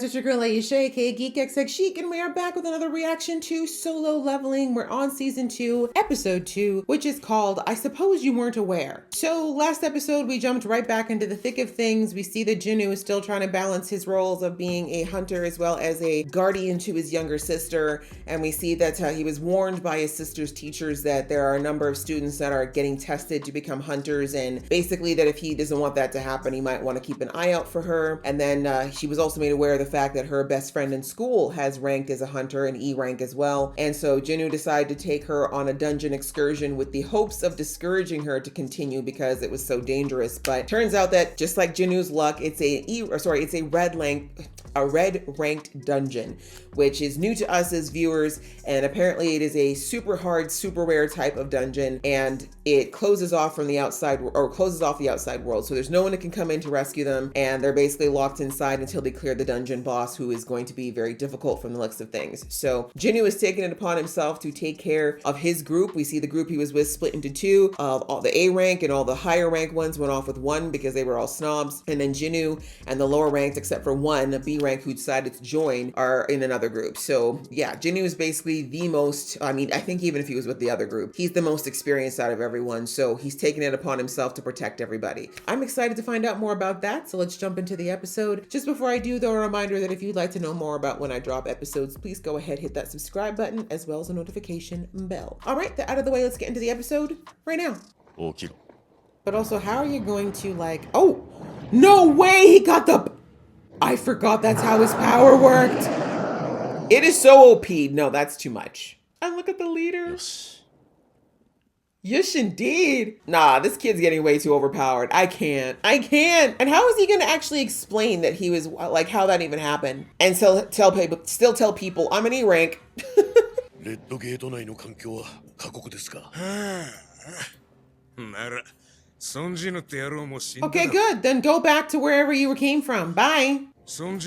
guys, it's your girl Aisha, aka GeekXX Chic, and we are back with another reaction to Solo Leveling. We're on season 2, episode 2, which is called I Suppose You Weren't Aware. So last episode, we jumped right back into the thick of things. We see that Jinnu is still trying to balance his roles of being a hunter as well as a guardian to his younger sister. And we see that he was warned by his sister's teachers that there are a number of students that are getting tested to become hunters. And basically that if he doesn't want that to happen, he might want to keep an eye out for her. And then she was also made aware of the fact that her best friend in school has ranked as a hunter, an E rank as well. And so Jinnu decided to take her on a dungeon excursion with the hopes of discouraging her to continue because it was so dangerous. But turns out that just like Jinnu's luck, it's a red ranked dungeon, which is new to us as viewers. And apparently it is a super hard, super rare type of dungeon, and it closes off from the outside, or closes off the outside world. So there's no one that can come in to rescue them, and they're basically locked inside until they clear the dungeon boss, who is going to be very difficult from the looks of things. So Jinnu has taken it upon himself to take care of his group. We see the group he was with split into two. All the A rank and all the higher rank ones went off with one because they were all snobs. And then Jinnu and the lower ranked, except for one, a B rank who decided to join, are in another group. So yeah, Jinnu is basically the most, I think even if he was with the other group, he's the most experienced out of everyone. So he's taken it upon himself to protect everybody. I'm excited to find out more about that. So let's jump into the episode. Just before I do, though, a reminder that if you'd like to know more about when I drop episodes, please go ahead, hit that subscribe button as well as a notification bell. All right, that out of the way, let's get into the episode right now. Okay. But also, how are you going to oh, no way he got I forgot that's how his power worked. It is so OP. No, that's too much. And look at the leader. Yes. Yes, indeed. Nah, this kid's getting way too overpowered. I can't. And how is he going to actually explain that he was, like, how that even happened? And still tell people, I'm an E rank. Okay, good. Then go back to wherever you came from. Bye. Don't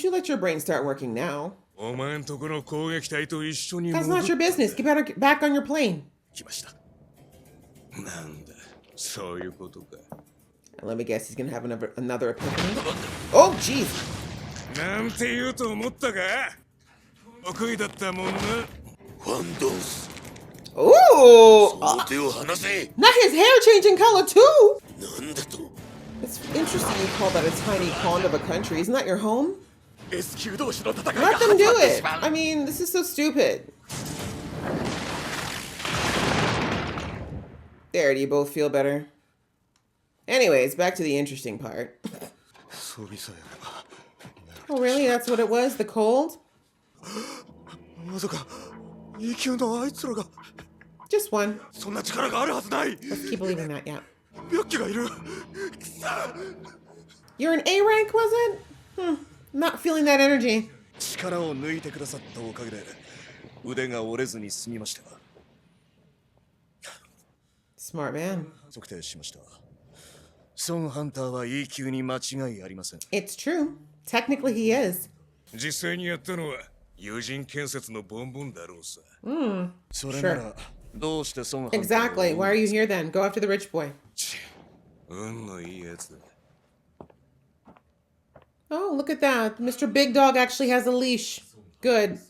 you let your brain start working now. That's not your business. Get back on your plane. Let me guess, he's gonna have another epiphany. Oh, jeez. Ooh! Not his hair changing color too! It's interesting you call that a tiny pond of a country. Isn't that your home? Let them do it. I mean, this is so stupid. There, do you both feel better? Anyways, back to the interesting part. Oh, really? That's what it was? The cold? Just one. Let's keep believing that, yeah. You're an A rank, was it? Not feeling that energy. Smart man. It's true. Technically he is. Sure. Exactly. Why are you here then? Go after the rich boy. Oh, look at that. Mr. Big Dog actually has a leash. Good.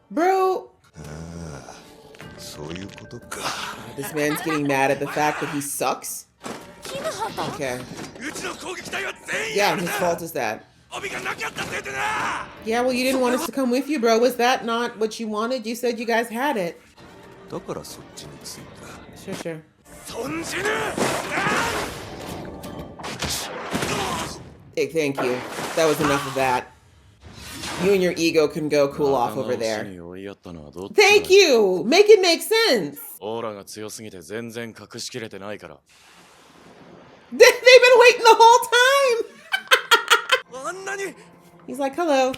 Bro. This man's getting mad at the fact that he sucks. Okay. Yeah, his fault is that. Yeah, well, you didn't want us to come with you, bro. Was that not what you wanted? You said you guys had it. Sure. Hey, thank you. That was enough of that. You and your ego can go cool off over there. Thank you! Make it make sense! They've been waiting the whole time! He's like, hello.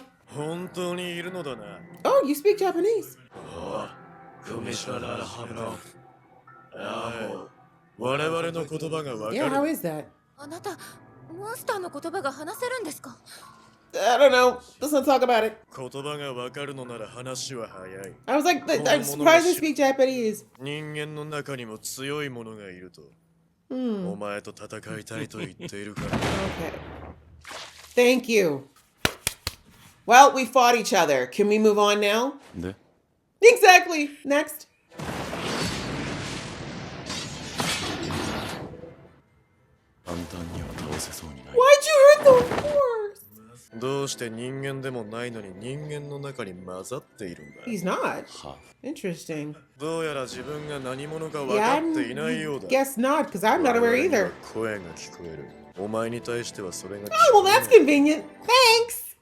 Oh, you speak Japanese. Yeah, how is that? I don't know. Let's not talk about it. I was like, I'm surprised they speak Japanese. Okay. Thank you. Well, we fought each other. Can we move on now? Exactly. Next. Why'd you hurt the horse? He's not. Interesting. Yeah, guess not, because I'm not aware either. Oh, well, that's convenient. Thanks.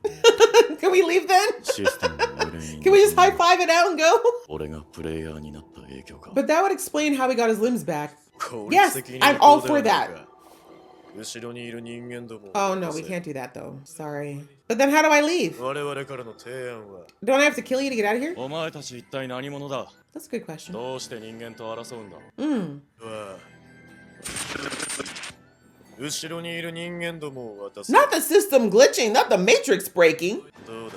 Can we leave then? Can we just high-five it out and go? But that would explain how he got his limbs back. Yes, I'm all for that. Oh no, we can't do that though. Sorry. But then how do I leave? Don't I have to kill you to get out of here? That's a good question. Not the system glitching, not the matrix breaking. It's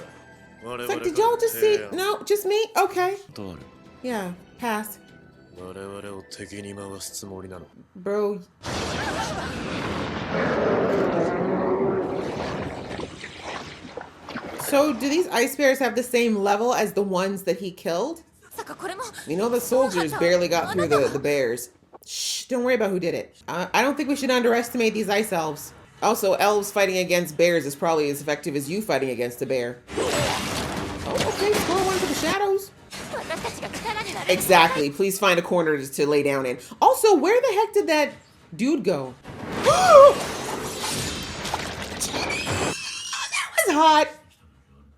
like, did y'all just see? No, just me? Okay. Yeah, pass. Bro. So do these ice bears have the same level as the ones that he killed? You know, the soldiers barely got through the bears. Shh, don't worry about who did it. I don't think we should underestimate these ice elves. Also, elves fighting against bears is probably as effective as you fighting against a bear. Oh, okay, score one for the shadows. Exactly. Please find a corner to lay down in. Also, where the heck did that dude go? That was hot.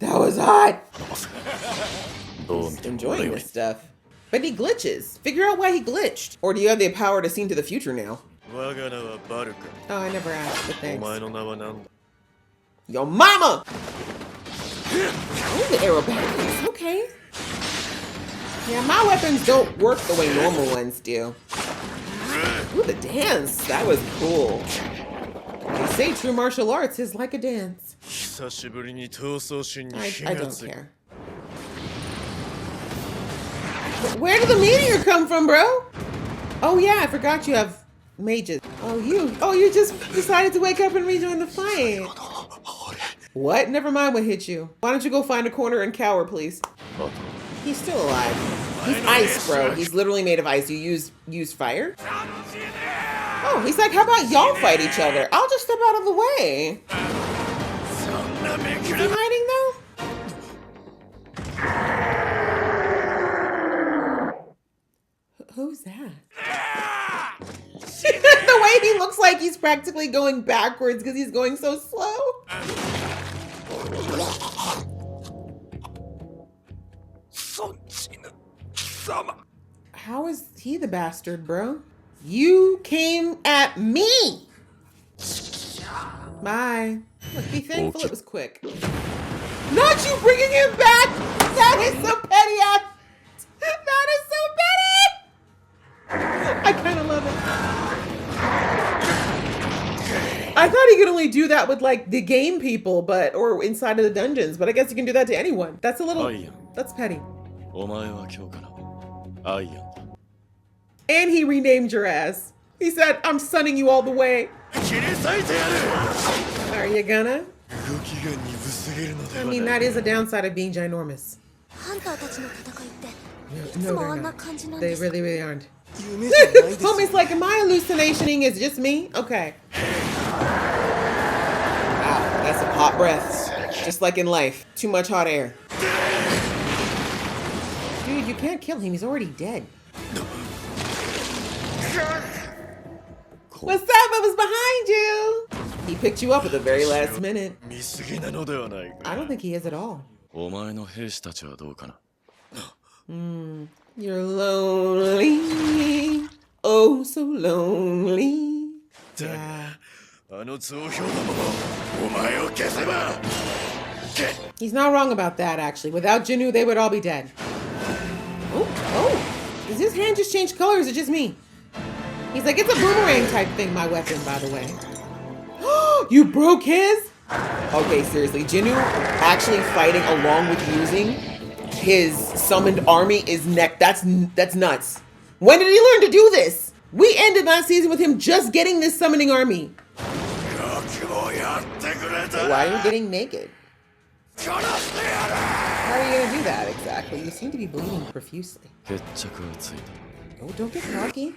That was hot. Just enjoying this stuff. But he glitches. Figure out why he glitched. Or do you have the power to see into the future now? Oh, I never asked, but thanks. Yo, mama! Oh, the aerobatics. Okay. Yeah, my weapons don't work the way normal ones do. Ooh, the dance. That was cool. They say true martial arts is like a dance. I don't care. Where did the meteor come from, bro? Oh yeah, I forgot you have mages. Oh, you just decided to wake up and rejoin the fight. What? Never mind what hit you. Why don't you go find a corner and cower, please? He's still alive. He's ice, bro. He's literally made of ice. You use fire? Oh, he's like, how about y'all fight each other? I'll just step out of the way. Is he hiding though? Who's that? The way he looks like he's practically going backwards because he's going so slow. How is he the bastard, bro? You came at me. Bye. Look, be thankful it was quick. Not you bringing him back. That is so petty. That is so petty. I kind of love it. I thought he could only do that with like the game people, or inside of the dungeons, but I guess you can do that to anyone. That's a little, that's petty. And he renamed your ass. He said, I'm sunning you all the way. Are you gonna? I mean, that is a downside of being ginormous. No, they're not. They really, really aren't. Homie's like, am I hallucinating? Is it just me? Okay. Wow, that's some hot breaths. Just like in life. Too much hot air. Dude, you can't kill him. He's already dead. What's up? I was behind you. He picked you up at the very last minute. I don't think he is at all. You're lonely. Oh, so lonely. Yeah. He's not wrong about that, actually. Without Jinu, they would all be dead. Oh. Does his hand just change color, or is it just me? He's like, it's a boomerang type thing, my weapon, by the way. You broke his? Okay, seriously. Jinu actually fighting along with using his summoned army is that's nuts. When did he learn to do this? We ended last season with him just getting this summoning army. Why are you getting naked? How are you going to do that exactly? You seem to be bleeding profusely. Oh, don't get cocky.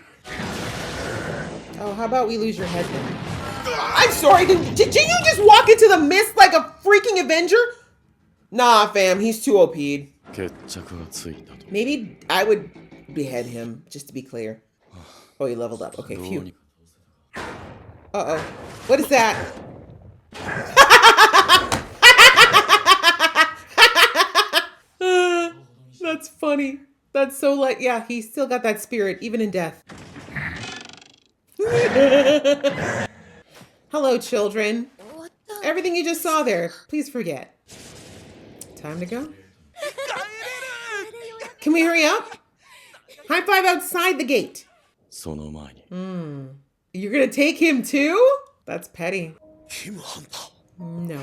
Oh, how about we lose your head then? I'm sorry, did you just walk into the mist like a freaking Avenger? Nah, fam, he's too OP'd. Maybe I would behead him, just to be clear. Oh, he leveled up. Okay, phew. Uh-oh. What is that? That's funny. That's so like, yeah, he still got that spirit, even in death. Hello, children. Everything you just saw there, please forget. Time to go. Can we hurry up? High five outside the gate. You're gonna take him too? That's petty. No.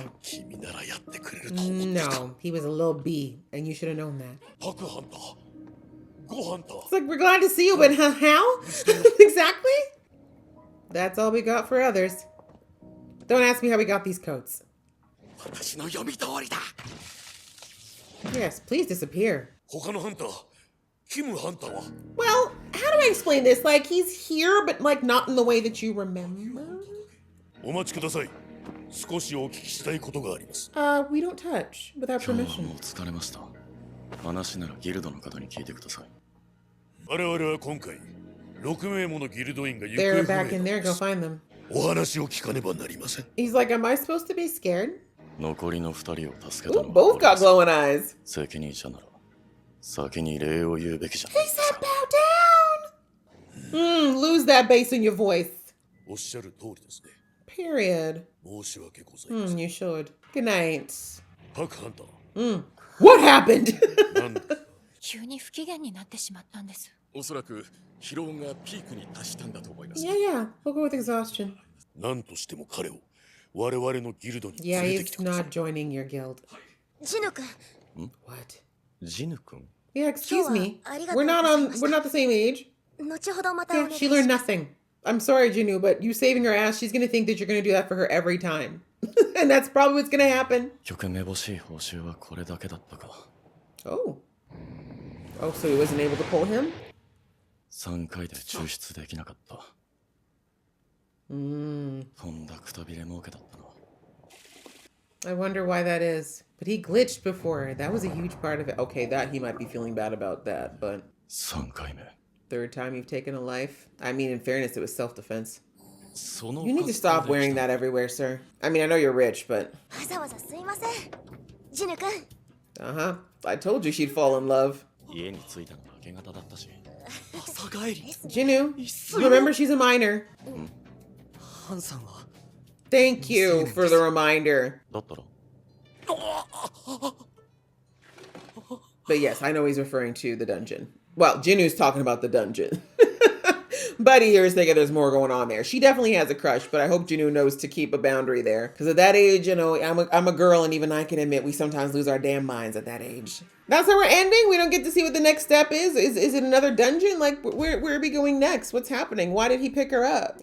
No, he was a little bee, and you should have known that. It's like, we're glad to see you, but how? Exactly? That's all we got for others. Don't ask me how we got these coats. Yes, please disappear. Well, how do I explain this? Like, he's here, but like not in the way that you remember? We don't touch without permission. They're back in there, go find them. He's like, am I supposed to be scared? Ooh, both got glowing eyes. He said bow down! Lose that bass in your voice. Period. You should. Good night. What happened? Yeah, we'll go with exhaustion. Yeah, he's not joining your guild. What? Yeah, excuse me. We're not the same age. Yeah, she learned nothing. I'm sorry, Jinu, but you saving her ass, she's gonna think that you're gonna do that for her every time. And that's probably what's gonna happen. Oh. Oh, so he wasn't able to pull him? I wonder why that is. But he glitched before. That was a huge part of it. Okay, that he might be feeling bad about that, but... Third time you've taken a life? I mean, in fairness, it was self-defense. You need to stop wearing that everywhere, sir. I mean, I know you're rich, but... Uh-huh. I told you she'd fall in love. Jinu, remember she's a minor. Thank you for the reminder. But yes, I know he's referring to the dungeon. Well, Jinu's talking about the dungeon. Buddy here is thinking there's more going on there. She definitely has a crush, but I hope Jinu knows to keep a boundary there. Because at that age, you know, I'm a girl, and even I can admit we sometimes lose our damn minds at that age. That's how we're ending? We don't get to see what the next step is? Is it another dungeon? Like, where are we going next? What's happening? Why did he pick her up?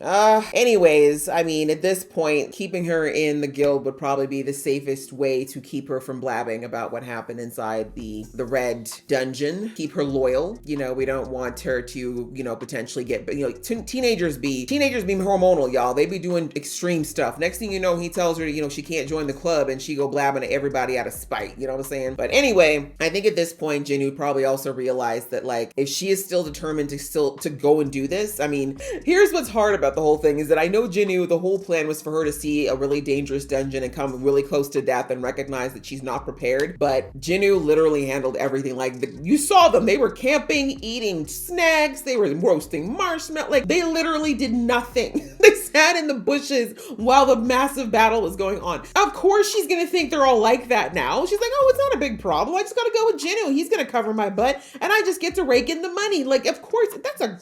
Anyways, I mean, at this point, keeping her in the guild would probably be the safest way to keep her from blabbing about what happened inside the red dungeon. Keep her loyal. You know, we don't want her to, you know, potentially get, you know, teenagers be hormonal, y'all. They be doing extreme stuff. Next thing you know, he tells her, you know, she can't join the club, and she go blabbing to everybody out of spite. You know what I'm saying? But anyway, I think at this point, Jinu probably also realized that, like, if she is still determined to go and do this, I mean, here's what's hard about the whole thing is that I know Jinu, the whole plan was for her to see a really dangerous dungeon and come really close to death and recognize that she's not prepared. But Jinu literally handled everything. Like, you saw them. They were camping, eating snacks. They were roasting marshmallows. Like, they literally did nothing. They sat in the bushes while the massive battle was going on. Of course, she's going to think they're all like that now. She's like, oh, it's not a big problem. I just got to go with Jinu. He's going to cover my butt, and I just get to rake in the money. Like, of course, that is a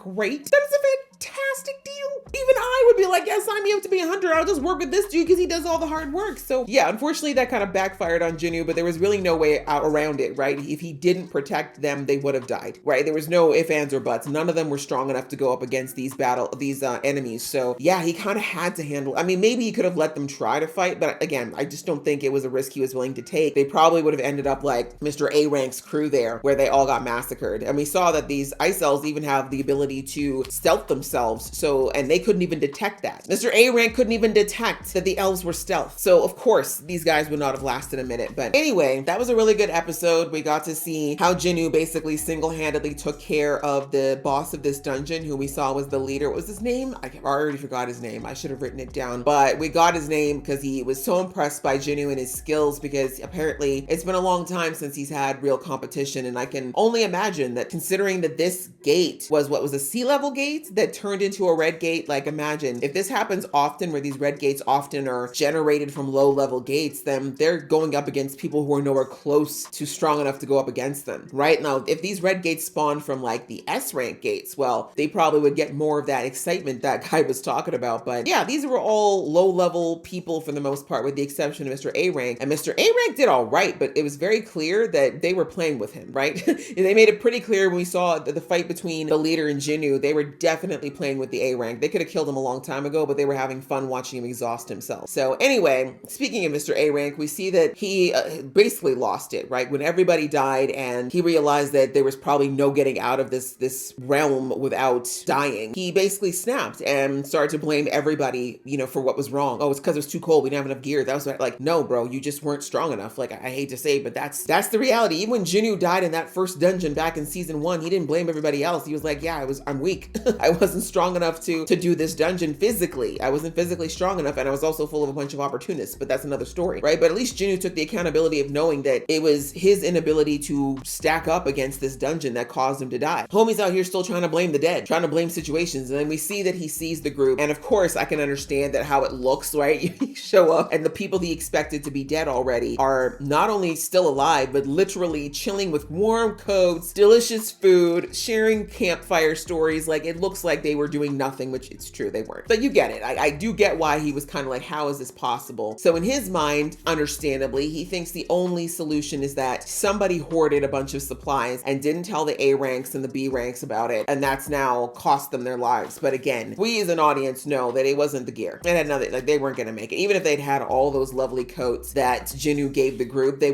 fantastic deal. Even I would be like, yeah, sign me up to be a hunter. I'll just work with this dude because he does all the hard work. So yeah, unfortunately that kind of backfired on Jinwoo, but there was really no way out around it, right? If he didn't protect them, they would have died, right? There was no ifs, ands, or buts. None of them were strong enough to go up against these enemies. So yeah, he kind of had to handle, I mean, maybe he could have let them try to fight, but again, I just don't think it was a risk he was willing to take. They probably would have ended up like Mr. A Rank's crew there, where they all got massacred. And we saw that these ice elves even have the ability to stealth themselves. So, and they couldn't even detect that. Mr. A Rank couldn't even detect that the elves were stealth. So of course, these guys would not have lasted a minute. But anyway, that was a really good episode. We got to see how Jinwoo basically single-handedly took care of the boss of this dungeon, who we saw was the leader. What was his name? I already forgot his name. I should have written it down. But we got his name because he was so impressed by Jinwoo and his skills, because apparently it's been a long time since he's had real competition. And I can only imagine that, considering that this gate was a sea level gate that turned into a red gate. Like, imagine if this happens often, where these red gates often are generated from low level gates, then they're going up against people who are nowhere close to strong enough to go up against them. Right now, if these red gates spawn from like the S rank gates, well, they probably would get more of that excitement that guy was talking about. But yeah, these were all low level people for the most part, with the exception of Mr. A Rank. And Mr. A Rank did all right, but it was very clear that they were playing with him, right? They made it pretty clear when we saw the fight between the leader and Jinwoo, they were definitely playing with the A Rank. They could have killed him a long time ago, but they were having fun watching him exhaust himself. So anyway, speaking of Mr. A Rank, we see that he basically lost it, right? When everybody died and he realized that there was probably no getting out of this realm without dying, he basically snapped and started to blame everybody, for what was wrong. Oh, it's because it was too cold. We didn't have enough gear. That was like, no, bro, you just weren't strong enough. Like, I hate to say, but that's the reality. Even when Jinwoo died in that first dungeon back in season 1, he didn't blame everybody else. He was like, yeah, I'm weak. I wasn't strong enough to do this dungeon physically. I wasn't physically strong enough, and I was also full of a bunch of opportunists, but that's another story, right? But at least Jinwoo took the accountability of knowing that it was his inability to stack up against this dungeon that caused him to die. Homie's out here still trying to blame the dead, trying to blame situations, and then we see that he sees the group, and of course I can understand that how it looks, right? You show up and the people he expected to be dead already are not only still alive, but literally chilling with warm coats, delicious food, sharing campfire stories. Like, it looks like they were doing nothing, which it's true, they weren't. But you get it. I do get why he was kind of like, how is this possible? So in his mind, understandably, he thinks the only solution is that somebody hoarded a bunch of supplies and didn't tell the A ranks and the B ranks about it, and that's now cost them their lives. But again, we as an audience know that it wasn't the gear. It had nothing, like, they weren't going to make it. Even if they'd had all those lovely coats that Jinwoo gave the group, they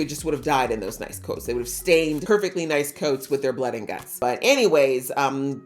just would have died in those nice coats. They would have stained perfectly nice coats with their blood and guts. But anyways,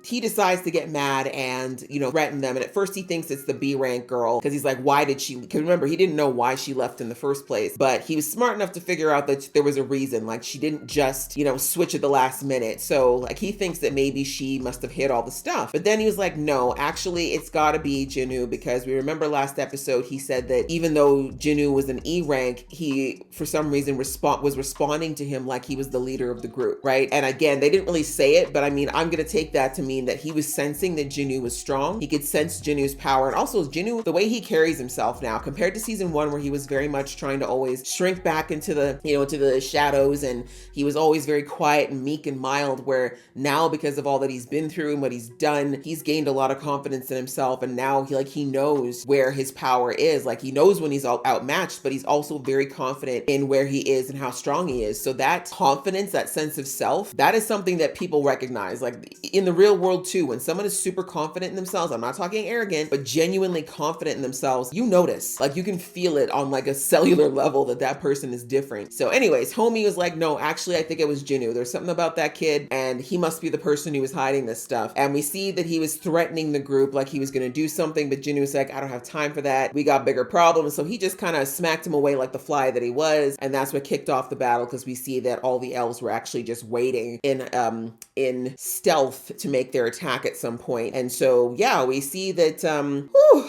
he decides to get mad and, threaten them. And at first he thinks it's the B rank girl, because he's like, why did she, because remember, he didn't know why she left in the first place, but he was smart enough to figure out that there was a reason. Like, she didn't just, switch at the last minute. So like, he thinks that maybe she must have hid all the stuff. But then he was like, no, actually it's gotta be Jinwoo, because we remember last episode, he said that even though Jinwoo was an E rank, he, for some reason, was responding to him like he was the leader of the group, right? And again, they didn't really say it, but I mean, I'm gonna take that to mean that he was sensing that Jinwoo was strong. He could sense Jinwoo's power. And also Jinwoo, the way he carries himself now, compared to season 1, where he was very much trying to always shrink back into the, into the shadows, and he was always very quiet and meek and mild, where now, because of all that he's been through and what he's done, he's gained a lot of confidence in himself. And now he knows where his power is. Like, he knows when he's all outmatched, but he's also very confident in where he is and how strong he is. So that confidence, that sense of self, that is something that people recognize. Like, in the real world too, when someone is super confident in themselves, I'm not talking arrogant, but genuinely confident in themselves, you notice, like, you can feel it on like a cellular level that person is different. So anyways, homie was like, no, actually, I think it was Jinwoo. There's something about that kid, and he must be the person who was hiding this stuff. And we see that he was threatening the group, like he was going to do something, but Jinwoo was like, I don't have time for that. We got bigger problems. So he just kind of smacked him away like the fly that he was. And that's what kicked off the battle, because we see that all the elves were actually just waiting in stealth to make their attack at some point. And so, yeah, we see that,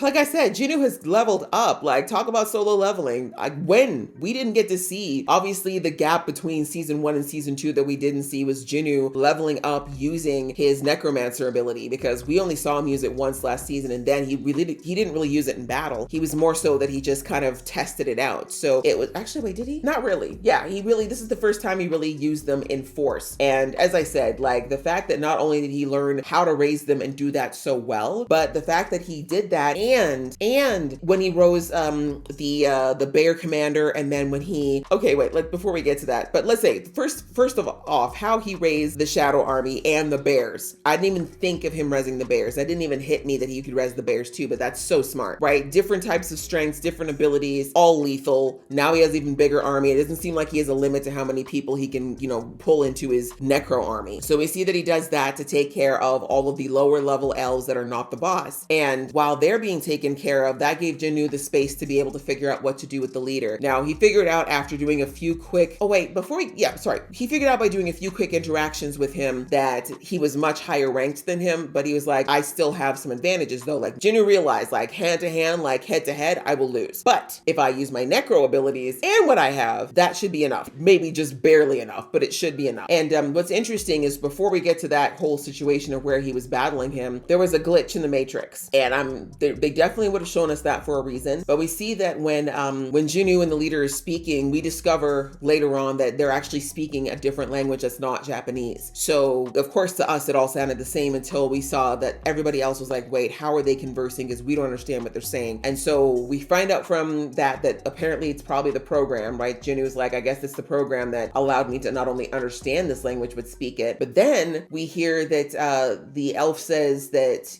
like I said, Jinwoo has leveled up. Like, talk about solo leveling. When we didn't get to see, obviously the gap between season 1 and season 2 that we didn't see was Jinwoo leveling up using his necromancer ability, because we only saw him use it once last season, and then he didn't really use it in battle. He was more so that he just kind of tested it out. So it was actually, wait, did he? Not really. Yeah, this is the first time he really used them in force. And as I said, like, the fact that not only did he learn how to raise raise them and do that so well. But the fact that he did that, and when he rose the bear commander, and then when he, okay, wait, before we get to that, but let's say first of all, how he raised the shadow army and the bears. I didn't even think of him resing the bears. That didn't even hit me that he could res the bears too, but that's so smart, right? Different types of strengths, different abilities, all lethal. Now he has even bigger army. It doesn't seem like he has a limit to how many people he can, pull into his necro army. So we see that he does that to take care of all of the lower level elves that are not the boss. And while they're being taken care of, that gave Jinwoo the space to be able to figure out what to do with the leader. Now he figured out after doing a few quick, he figured out by doing a few quick interactions with him that he was much higher ranked than him, but he was like, I still have some advantages though. Like Jinwoo realized, like hand to hand, like head to head, I will lose. But if I use my necro abilities and what I have, that should be enough. Maybe just barely enough, but it should be enough. And what's interesting is before we get to that whole situation of where he was battling him, there was a glitch in the Matrix, and they definitely would have shown us that for a reason. But we see that when Jinwoo and the leader is speaking, we discover later on that they're actually speaking a different language that's not Japanese. So of course to us it all sounded the same until we saw that everybody else was like, wait, how are they conversing? Because we don't understand what they're saying. And so we find out from that apparently it's probably the program, right? Jinwoo was like, I guess it's the program that allowed me to not only understand this language but speak it. But then we hear that the elf says that,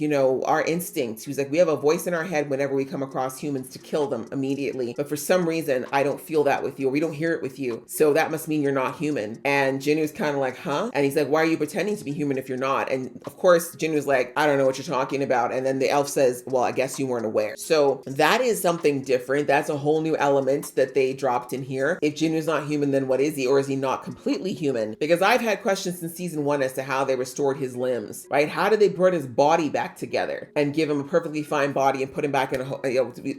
our instincts, he was like, we have a voice in our head whenever we come across humans to kill them immediately. But for some reason, I don't feel that with you, or we don't hear it with you. So that must mean you're not human. And Jinwoo was kind of like, huh? And he's like, why are you pretending to be human if you're not? And of course, Jinwoo was like, I don't know what you're talking about. And then the elf says, well, I guess you weren't aware. So that is something different. That's a whole new element that they dropped in here. If Jinwoo's not human, then what is he? Or is he not completely human? Because I've had questions in season 1 as to how they restored his limbs, right? How did they put his body back together and give him a perfectly fine body and put him back in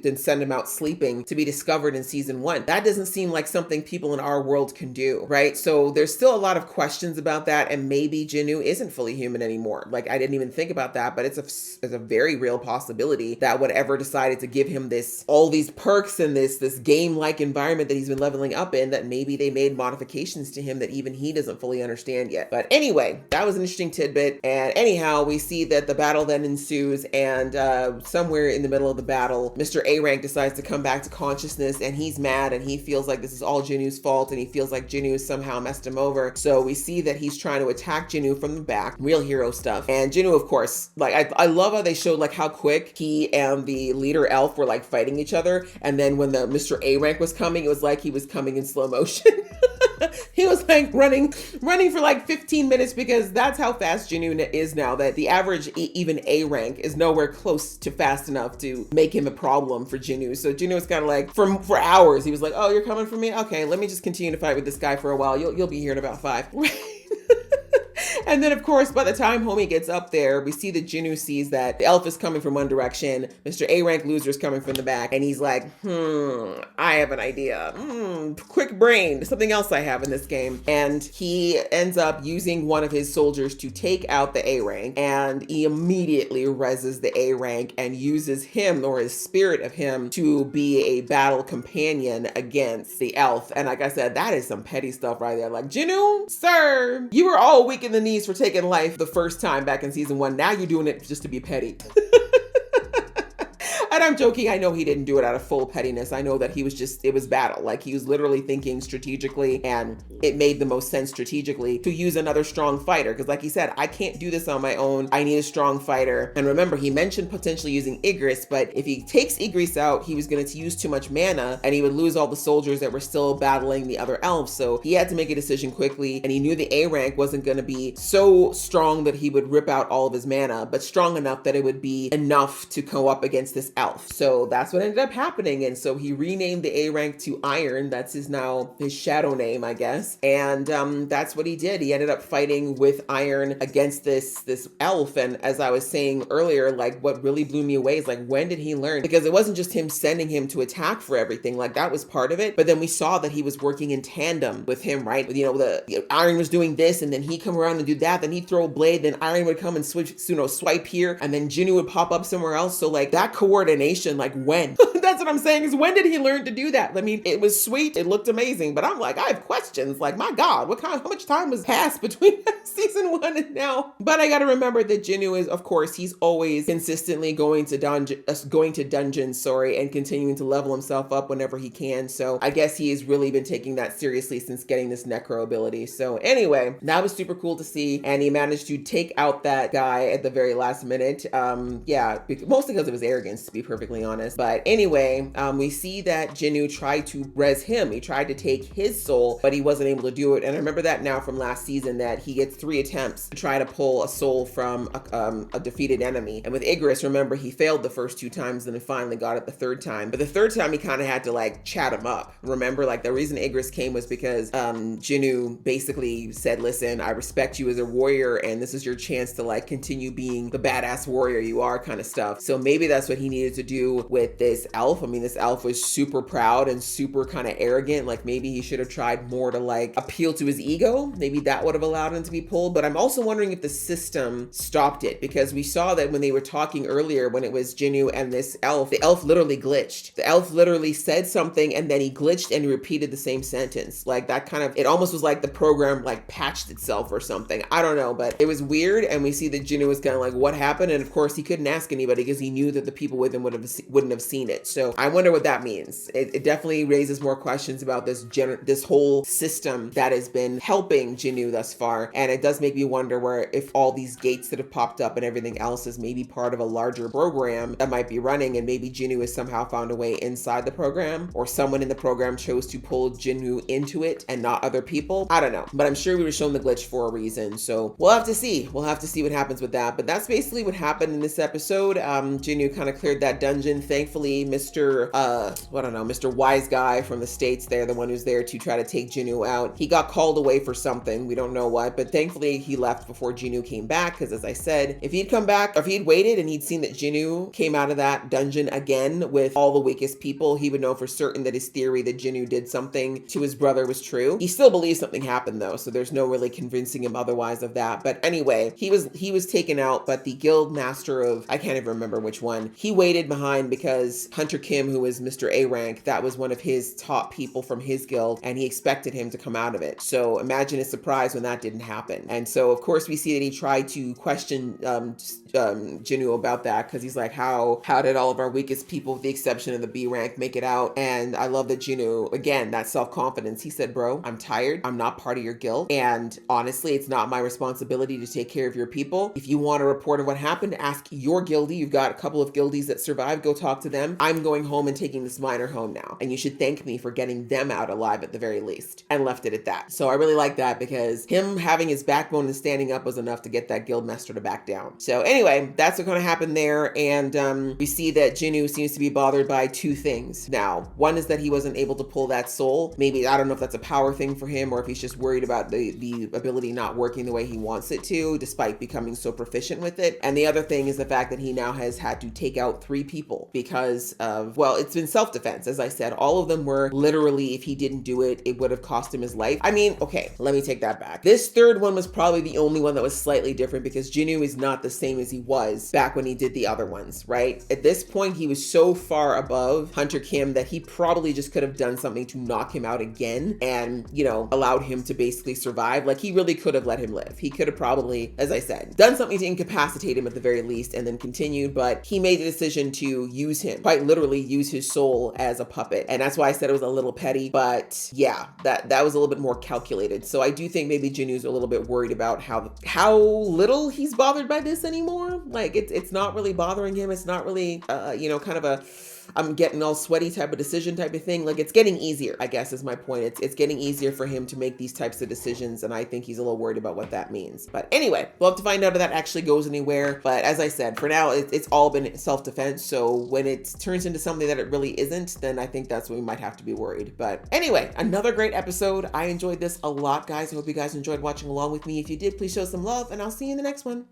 then send him out sleeping to be discovered in season 1? That doesn't seem like something people in our world can do, right? So there's still a lot of questions about that, and maybe Jinwoo isn't fully human anymore. Like I didn't even think about that, but it's a very real possibility that whatever decided to give him all these perks and this game-like environment that he's been leveling up in, that maybe they made modifications to him that even he doesn't fully understand yet. But anyway, that was an interesting tidbit. And anyhow, we see that the battle then ensues, and somewhere in the middle of the battle, Mr. A-Rank decides to come back to consciousness, and he's mad, and he feels like this is all Jinwoo's fault, and he feels like Jinwoo somehow messed him over. So we see that he's trying to attack Jinwoo from the back, real hero stuff. And Jinwoo, of course, like I love how they showed like how quick he and the leader elf were like fighting each other. And then when the Mr. A-Rank was coming, it was like he was coming in slow motion. He was like running for like 15 minutes, because that's how fast Jinwoo is now, that the average even A rank is nowhere close to fast enough to make him a problem for Jinwoo. So Jinwoo was kind of like, for hours, he was like, oh, you're coming for me? Okay, let me just continue to fight with this guy for a while. You'll be here in about 5. And then, of course, by the time homie gets up there, we see that Jinwoo sees that the elf is coming from one direction, Mr. A-Rank loser is coming from the back, and he's like, I have an idea. Quick brain, something else I have in this game. And he ends up using one of his soldiers to take out the A-Rank, and he immediately reses the A-Rank and uses him, or his spirit of him, to be a battle companion against the elf. And like I said, that is some petty stuff right there. Like, Jinwoo, sir, you were all weak in the knees for taking life the first time back in season 1. Now you're doing it just to be petty. And I'm joking. I know he didn't do it out of full pettiness. I know that it was battle. Like he was literally thinking strategically, and it made the most sense strategically to use another strong fighter. Because like he said, I can't do this on my own. I need a strong fighter. And remember, he mentioned potentially using Igris, but if he takes Igris out, he was going to use too much mana and he would lose all the soldiers that were still battling the other elves. So he had to make a decision quickly, and he knew the A rank wasn't going to be so strong that he would rip out all of his mana, but strong enough that it would be enough to go up against this elf. So that's what ended up happening. And so he renamed the A rank to Iron. That's his shadow name, I guess. And that's what he did. He ended up fighting with Iron against this elf. And as I was saying earlier, like what really blew me away is like, when did he learn? Because it wasn't just him sending him to attack for everything. Like that was part of it. But then we saw that he was working in tandem with him, right? Iron was doing this, and then he'd come around and do that. Then he'd throw a blade. Then Iron would come and swipe here. And then Jinwoo would pop up somewhere else. So like that coordination coordination. Like when? That's what I'm saying, is when did he learn to do that? I mean, it was sweet. It looked amazing, but I'm like, I have questions. Like, my God, how much time has passed between season 1 and now? But I got to remember that Jinwoo is, of course, he's always consistently going to dungeons, and continuing to level himself up whenever he can. So I guess he has really been taking that seriously since getting this necro ability. So anyway, that was super cool to see. And he managed to take out that guy at the very last minute. Yeah, mostly because of his arrogance, to be perfectly honest. But anyway, we see that Jinwoo tried to res him. He tried to take his soul, but he wasn't able to do it. And I remember that now from last season, that he gets 3 attempts to try to pull a soul from a defeated enemy. And with Igris, remember, he failed the first 2 times, and then finally got it the 3rd time. But the 3rd time, he kind of had to like chat him up. Remember, like the reason Igris came was because Jinwoo basically said, listen, I respect you as a warrior, and this is your chance to like continue being the badass warrior you are, kind of stuff. So maybe that's what he needed to do with this elf. I mean, this elf was super proud and super kind of arrogant. Like maybe he should have tried more to like appeal to his ego. Maybe that would have allowed him to be pulled. But I'm also wondering if the system stopped it, because we saw that when they were talking earlier, when it was Jinwoo and this elf, the elf literally glitched. The elf literally said something and then he glitched and repeated the same sentence. Like that kind of, it almost was like the program like patched itself or something. I don't know, but it was weird. And we see that Jinwoo was kind of like, what happened? And of course he couldn't ask anybody because he knew that the people with him wouldn't have seen it. So I wonder what that means. It definitely raises more questions about this whole system that has been helping Jinwoo thus far. And it does make me wonder where if all these gates that have popped up and everything else is maybe part of a larger program that might be running, and maybe Jinwoo has somehow found a way inside the program, or someone in the program chose to pull Jinwoo into it and not other people. I don't know, but I'm sure we were shown the glitch for a reason. So we'll have to see. We'll have to see what happens with that. But that's basically what happened in this episode. Jinwoo kind of cleared that dungeon. Thankfully, Mr. Mr. Wise Guy from the States there, the one who's there to try to take Jinwoo out, he got called away for something. We don't know what, but thankfully he left before Jinwoo came back, because as I said, if he'd come back, or if he'd waited and he'd seen that Jinwoo came out of that dungeon again with all the weakest people, he would know for certain that his theory that Jinwoo did something to his brother was true. He still believes something happened though, so there's no really convincing him otherwise of that. But anyway, he was taken out, but the guild master of, I can't even remember which one, he waited behind because Hunter Kim, who was Mr. A rank, that was one of his top people from his guild, and he expected him to come out of it. So imagine his surprise when that didn't happen. And so of course we see that he tried to question Jinwoo about that, because he's like, how did all of our weakest people, with the exception of the B rank, make it out? And I love that Jinwoo, again, that self-confidence, he said, bro, I'm tired, I'm not part of your guild, and honestly, it's not my responsibility to take care of your people. If you want a report of what happened, ask your guildie. You've got a couple of guildies that survived, go talk to them. I'm going home and taking this miner home now, and you should thank me for getting them out alive at the very least. And left it at that. So I really like that, because him having his backbone and standing up was enough to get that guild master to back down. So anyway, that's what kind of happened there. And we see that Jinwoo seems to be bothered by 2 things. Now, one is that he wasn't able to pull that soul. Maybe, I don't know if that's a power thing for him, or if he's just worried about the ability not working the way he wants it to, despite becoming so proficient with it. And the other thing is the fact that he now has had to take out 3 people because of, well, it's been self-defense. As I said, all of them were literally, if he didn't do it, it would have cost him his life. I mean, okay, let me take that back. This 3rd one was probably the only one that was slightly different, because Jinwoo is not the same as he was back when he did the other ones, right? At this point, he was so far above Hunter Kim that he probably just could have done something to knock him out again and, you know, allowed him to basically survive. Like, he really could have let him live. He could have probably, as I said, done something to incapacitate him at the very least and then continued, but he made the decision to use him, quite literally use his soul as a puppet. And that's why I said it was a little petty, but yeah, that was a little bit more calculated. So I do think maybe Jinwoo's a little bit worried about how little he's bothered by this anymore. Like, it's not really bothering him. It's not really, kind of a, I'm getting all sweaty type of decision type of thing. Like, it's getting easier, I guess is my point. It's getting easier for him to make these types of decisions. And I think he's a little worried about what that means. But anyway, we'll have to find out if that actually goes anywhere. But as I said, for now, it's all been self-defense. So when it turns into something that it really isn't, then I think that's when we might have to be worried. But anyway, another great episode. I enjoyed this a lot, guys. I hope you guys enjoyed watching along with me. If you did, please show some love, and I'll see you in the next one.